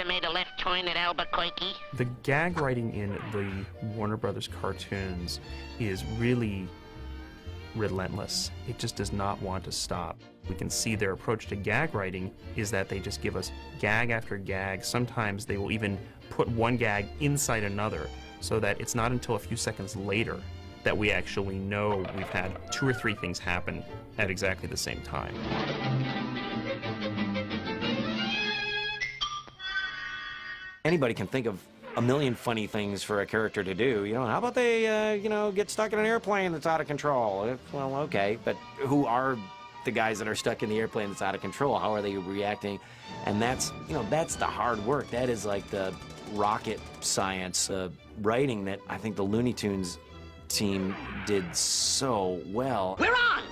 made a left turn at Albuquerque? The gag writing in the Warner Brothers cartoons is really relentless. It just does not want to stop. We can see their approach to gag writing is that they just give us gag after gag. Sometimes they will even put one gag inside another so that it's not until a few seconds later that we actually know we've had 2 or 3 things happen at exactly the same time. Anybody can think of a million funny things for a character to do. You know, how about they, get stuck in an airplane that's out of control? Well, okay, but who are the guys that are stuck in the airplane that's out of control? How are they reacting? And that's, that's the hard work. That is like the rocket science writing that I think the Looney Tunes team did so well. We're on!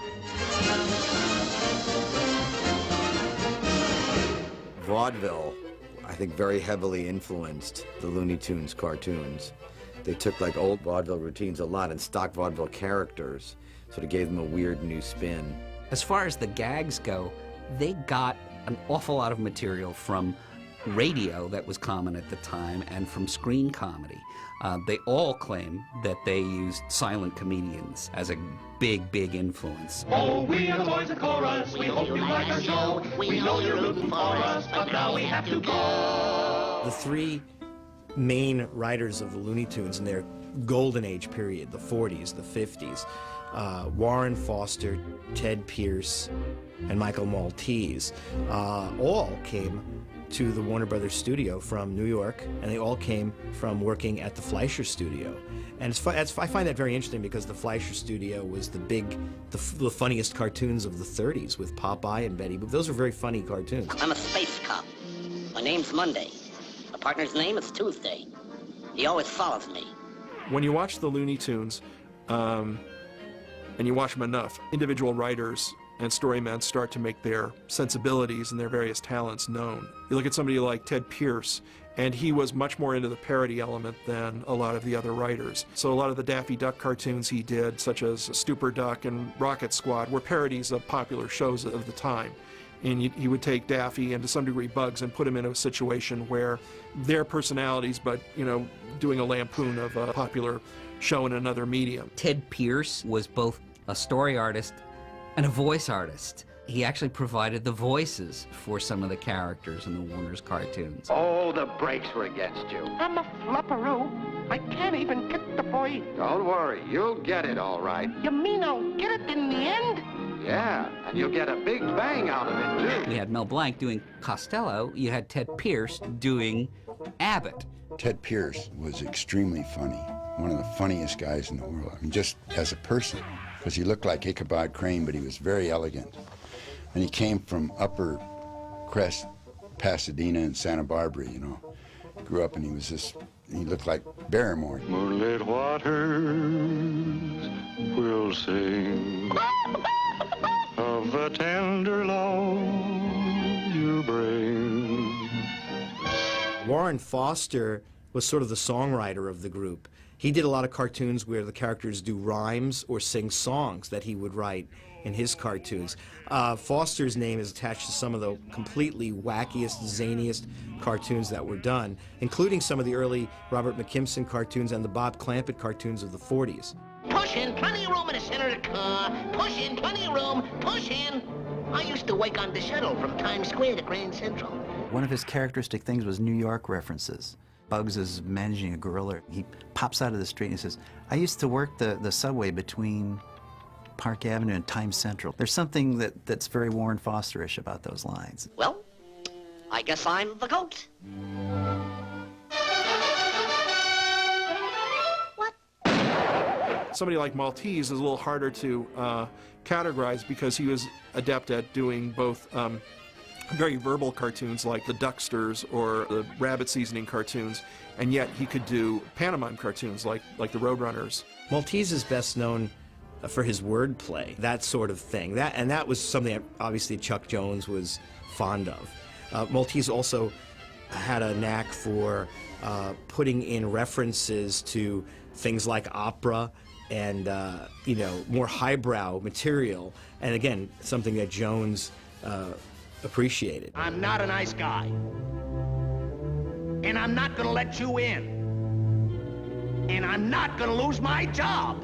Vaudeville, I think, very heavily influenced the Looney Tunes cartoons. They took like old vaudeville routines a lot and stock vaudeville characters, sort of gave them a weird new spin. As far as the gags go, they got an awful lot of material from radio that was common at the time and from screen comedy. They all claim that they used silent comedians as a big, big influence. Oh, we are the boys of chorus. We hope you like our show. We know you're rooting for us, but now we have to go. The 3 main writers of the Looney Tunes in their golden age period, the 40s, the 50s, Warren Foster, Ted Pierce, and Michael Maltese, all came to the Warner Brothers studio from New York, and they all came from working at the Fleischer studio. And I find that very interesting because the Fleischer studio was the funniest cartoons of the 30s with Popeye and Betty Boop. Those were very funny cartoons. I'm a space cop. My name's Monday. My partner's name is Tuesday. He always follows me. When you watch the Looney Tunes, and you watch them enough, individual writers and storymen start to make their sensibilities and their various talents known. You look at somebody like Ted Pierce, and he was much more into the parody element than a lot of the other writers. So a lot of the Daffy Duck cartoons he did, such as Stupor Duck and Rocket Squad, were parodies of popular shows of the time. And he would take Daffy and to some degree Bugs and put them in a situation where their personalities, but doing a lampoon of a popular show in another medium. Ted Pierce was both a story artist and a voice artist. He actually provided the voices for some of the characters in the Warner's cartoons. Oh, the brakes were against you. I'm a flopperoo. I can't even get the boy. Don't worry, you'll get it all right. You mean I'll get it in the end? Yeah, and you'll get a big bang out of it, too. We had Mel Blanc doing Costello. You had Ted Pierce doing Abbott. Ted Pierce was extremely funny. One of the funniest guys in the world. I mean, just as a person, because he looked like Ichabod Crane, but he was very elegant. And he came from Upper Crest, Pasadena, and Santa Barbara, Grew up and he looked like Barrymore. Moonlit waters will sing of the tender love you bring. Warren Foster was sort of the songwriter of the group. He did a lot of cartoons where the characters do rhymes or sing songs that he would write in his cartoons. Foster's name is attached to some of the completely wackiest, zaniest cartoons that were done, including some of the early Robert McKimson cartoons and the Bob Clampett cartoons of the 40s. Push in, plenty of room in the center of the car. Push in, plenty of room. Push in. I used to wake on the shuttle from Times Square to Grand Central. One of his characteristic things was New York references. Bugs is managing a gorilla. He pops out of the street and he says, I used to work the subway between Park Avenue and Times Central. There's something that's very Warren Foster-ish about those lines. Well, I guess I'm the goat. What? Somebody like Maltese is a little harder to categorize because he was adept at doing both very verbal cartoons like the Ducksters or the Rabbit Seasoning cartoons, and yet he could do pantomime cartoons like the Roadrunners. Maltese is best known for his wordplay, that sort of thing. That was something that obviously Chuck Jones was fond of. Maltese also had a knack for putting in references to things like opera and more highbrow material, and again, something that Jones appreciated. I'm not a nice guy. and I'm not gonna let you in. And I'm not gonna lose my job.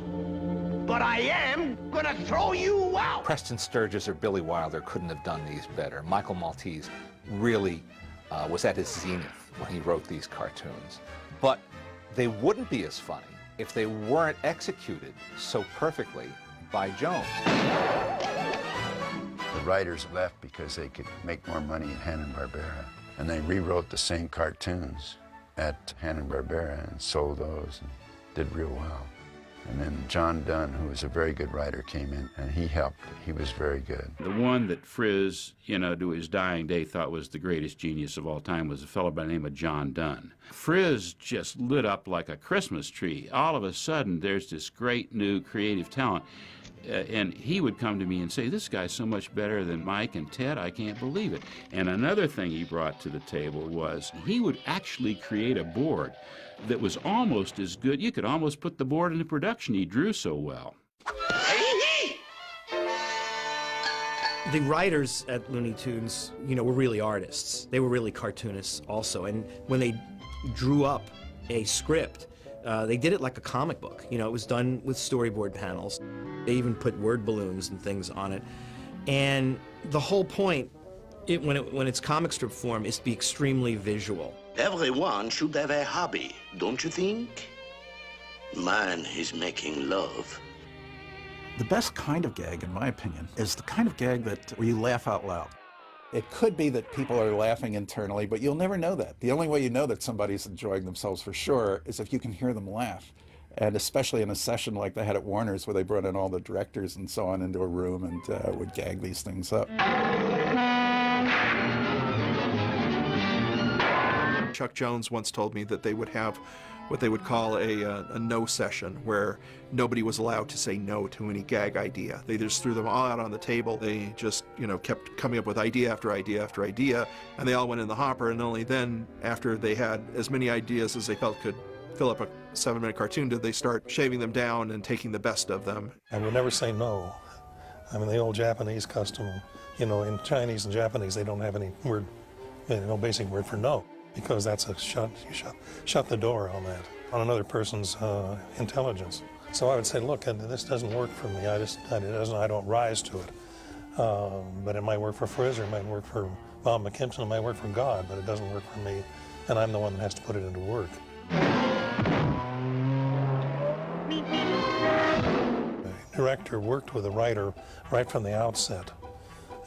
But I am gonna throw you out. Preston Sturges or Billy Wilder couldn't have done these better. Michael Maltese really was at his zenith when he wrote these cartoons. But they wouldn't be as funny if they weren't executed so perfectly by Jones. The writers left because they could make more money at Hanna-Barbera. And they rewrote the same cartoons at Hanna-Barbera and sold those and did real well. And then John Dunn, who was a very good writer, came in and he helped. He was very good. The one that Frizz, to his dying day thought was the greatest genius of all time was a fellow by the name of John Dunn. Frizz just lit up like a Christmas tree. All of a sudden, there's this great new creative talent. And he would come to me and say, this guy's so much better than Mike and Ted, I can't believe it. And another thing he brought to the table was he would actually create a board that was almost as good. You could almost put the board into production. He drew so well. The writers at Looney Tunes, were really artists. They were really cartoonists also. And when they drew up a script, they did it like a comic book. It was done with storyboard panels. They even put word balloons and things on it. And the whole point, when it's comic strip form, is to be extremely visual. Everyone should have a hobby, don't you think? Mine is making love. The best kind of gag, in my opinion, is the kind of gag where you laugh out loud. It could be that people are laughing internally, but you'll never know that. The only way you know that somebody's enjoying themselves for sure is if you can hear them laugh. And especially in a session like they had at Warner's where they brought in all the directors and so on into a room and would gag these things up. Chuck Jones once told me that they would have what they would call a no session, where nobody was allowed to say no to any gag idea. They just threw them all out on the table. They just, kept coming up with idea after idea after idea, and they all went in the hopper, and only then, after they had as many ideas as they felt could fill up a 7-minute cartoon, did they start shaving them down and taking the best of them. I would never say no. I mean, the old Japanese custom, in Chinese and Japanese, they don't have any word, no basic word for no, because that's a shut the door on that, on another person's intelligence. So I would say, look, this doesn't work for me. I don't rise to it. But it might work for Frizz, or it might work for Bob McKimson, it might work for God, but it doesn't work for me, and I'm the one that has to put it into work. The director worked with the writer right from the outset,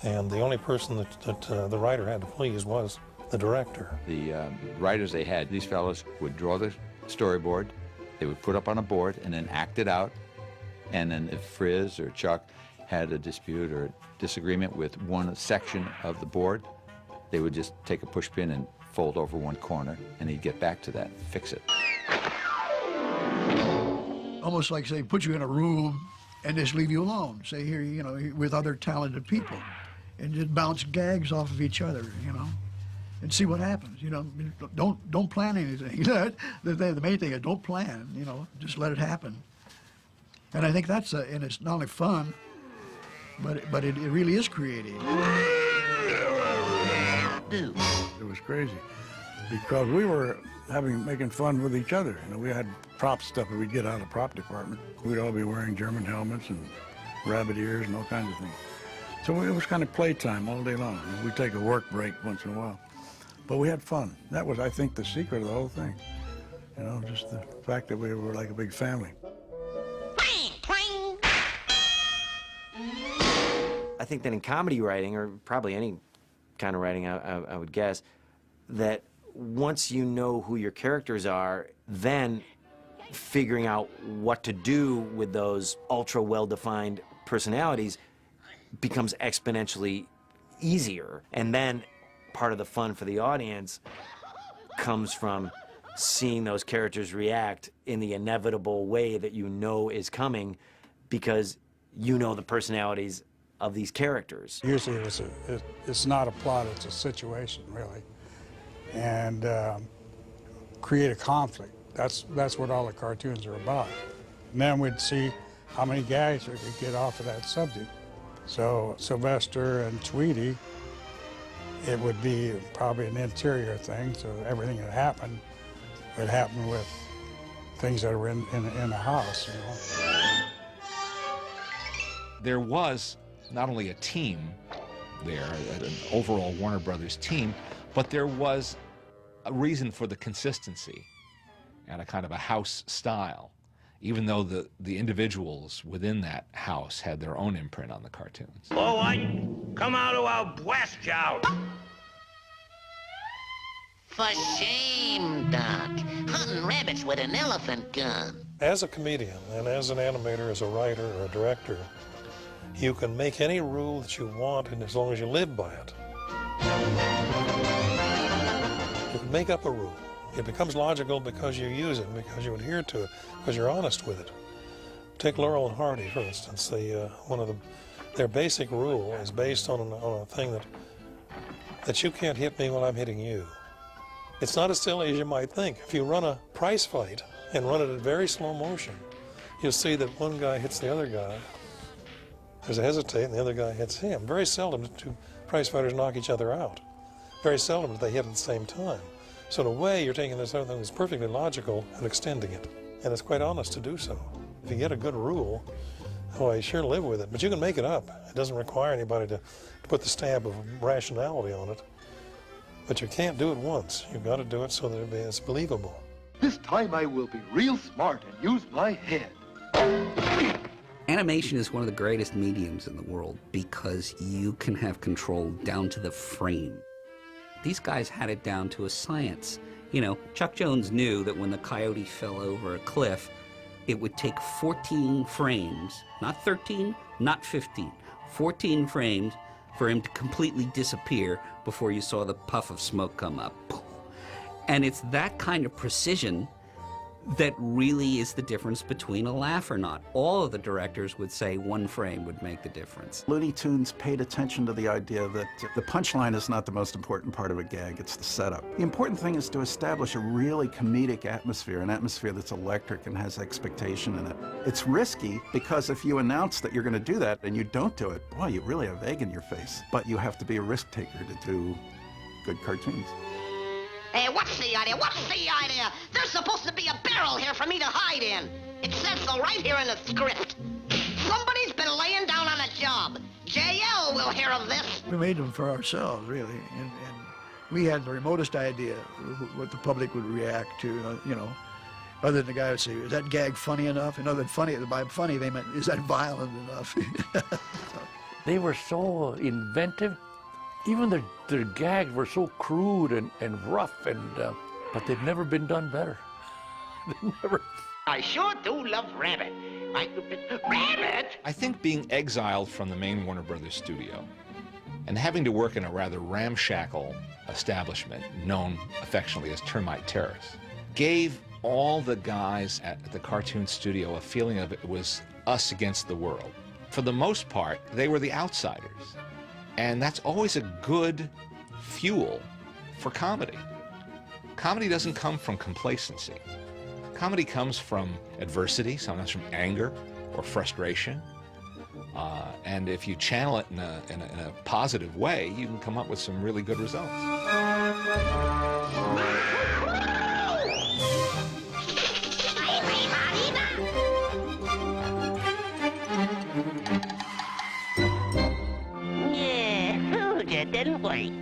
and the only person that the writer had to please was the director. The writers they had, these fellows would draw the storyboard, they would put up on a board and then act it out, and then if Frizz or Chuck had a dispute or disagreement with one section of the board, they would just take a push pin and fold over one corner, and he'd get back to that, fix it. Almost like, say, put you in a room and just leave you alone. Say, here, with other talented people, and just bounce gags off of each other, and see what happens. Don't plan anything. The main thing is don't plan. Just let it happen. And I think that's and it's not only fun, but it really is creative. It was crazy because we were making fun with each other. We had prop stuff that we'd get out of the prop department. We'd all be wearing German helmets and rabbit ears and all kinds of things. So it was kind of playtime all day long. We'd take a work break once in a while. But we had fun. That was, I think, the secret of the whole thing. Just the fact that we were like a big family. I think that in comedy writing, or probably any kind of writing, I would guess, that once you know who your characters are, then figuring out what to do with those ultra well-defined personalities becomes exponentially easier. And then part of the fun for the audience comes from seeing those characters react in the inevitable way that you know is coming, because you know the personalities of these characters. Usually it's not a plot, it's a situation, really. And create a conflict. That's what all the cartoons are about. And then we'd see how many gags we could get off of that subject. So Sylvester and Tweety It would be probably an interior thing, so everything that happened would happen with things that were in a house, you know. There was not only a team there, an overall Warner Brothers team, but there was a reason for the consistency and a kind of a house style, even though the individuals within that house had their own imprint on the cartoons. All right, come out to our blast out. For shame, Doc. Hunting rabbits with an elephant gun. As a comedian and as an animator, as a writer or a director, you can make any rule that you want, and as long as you live by it. You can make up a rule. It becomes logical because you use it, because you adhere to it, because you're honest with it. Take Laurel and Hardy, for instance. Their basic rule is based on a thing that you can't hit me when I'm hitting you. It's not as silly as you might think. If you run a prize fight and run it at very slow motion, you'll see that one guy hits the other guy. There's a hesitate, and the other guy hits him. Very seldom do two prize fighters knock each other out. Very seldom do they hit at the same time. So in a way, you're taking this other thing that's perfectly logical and extending it. And it's quite honest to do so. If you get a good rule, well, you sure live with it. But you can make it up. It doesn't require anybody to put the stamp of rationality on it. But you can't do it once. You've got to do it so that it's believable. This time I will be real smart and use my head. Animation is one of the greatest mediums in the world because you can have control down to the frame. These guys had it down to a science. You know, Chuck Jones knew that when the coyote fell over a cliff, it would take 14 frames, not 13, not 15, 14 frames for him to completely disappear before you saw the puff of smoke come up. And it's that kind of precision that really is the difference between a laugh or not. All of the directors would say one frame would make the difference. Looney Tunes paid attention to the idea that the punchline is not the most important part of a gag, it's the setup. The important thing is to establish a really comedic atmosphere, an atmosphere that's electric and has expectation in it. It's risky because if you announce that you're going to do that and you don't do it, boy, you really have egg in your face. But you have to be a risk taker to do good cartoons. Hey, what's the idea? What's the idea? There's supposed to be a barrel here for me to hide in. It says so right here in the script. Somebody's been laying down on a job. JL will hear of this. We made them for ourselves, really, and we had the remotest idea what the public would react to, you know, other than the guy would say, is that gag funny enough? And other than funny, by funny, they meant, is that violent enough? They were so inventive. Even their gags were so crude and rough, but they've never been done better. They never. I sure do love Rabbit. Rabbit? I think being exiled from the main Warner Brothers studio and having to work in a rather ramshackle establishment known affectionately as Termite Terrace gave all the guys at the cartoon studio a feeling of it was us against the world. For the most part, they were the outsiders. And that's always a good fuel for comedy. Comedy doesn't come from complacency. Comedy comes from adversity, sometimes from anger or frustration. And if you channel it in a positive way, you can come up with some really good results. Didn't we?